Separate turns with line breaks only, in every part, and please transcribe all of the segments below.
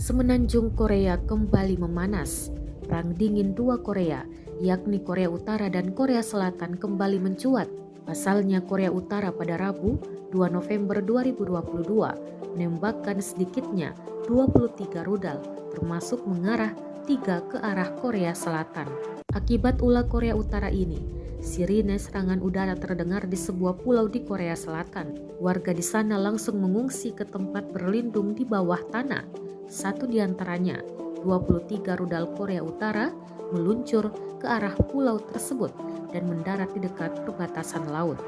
Semenanjung Korea kembali memanas. Perang dingin dua Korea, yakni Korea Utara dan Korea Selatan kembali mencuat. Pasalnya Korea Utara pada Rabu 2 November 2022 menembakkan sedikitnya 23 rudal, termasuk mengarah 3 ke arah Korea Selatan. Akibat ulah Korea Utara ini, sirine serangan udara terdengar di sebuah pulau di Korea Selatan. Warga di sana langsung mengungsi ke tempat berlindung di bawah tanah. Satu di antaranya, 23 rudal Korea Utara meluncur ke arah pulau tersebut dan mendarat di dekat perbatasan laut.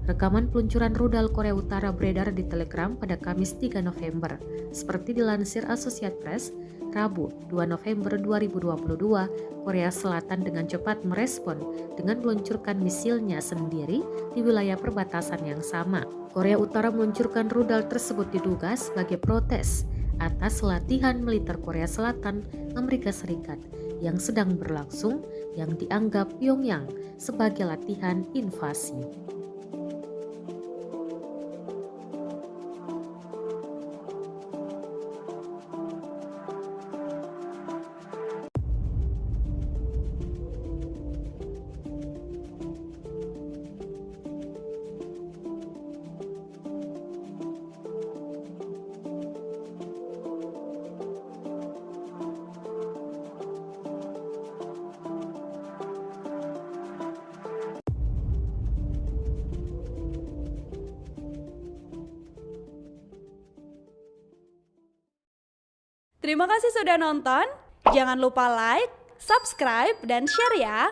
Rekaman peluncuran rudal Korea Utara beredar di Telegram pada Kamis 3 November. Seperti dilansir Associated Press, Rabu 2 November 2022, Korea Selatan dengan cepat merespon dengan meluncurkan misilnya sendiri di wilayah perbatasan yang sama. Korea Utara meluncurkan rudal tersebut diduga sebagai protes atas latihan militer Korea Selatan Amerika Serikat yang sedang berlangsung yang dianggap Pyongyang sebagai latihan invasi.
Terima kasih sudah nonton. Jangan lupa like, subscribe, dan share ya.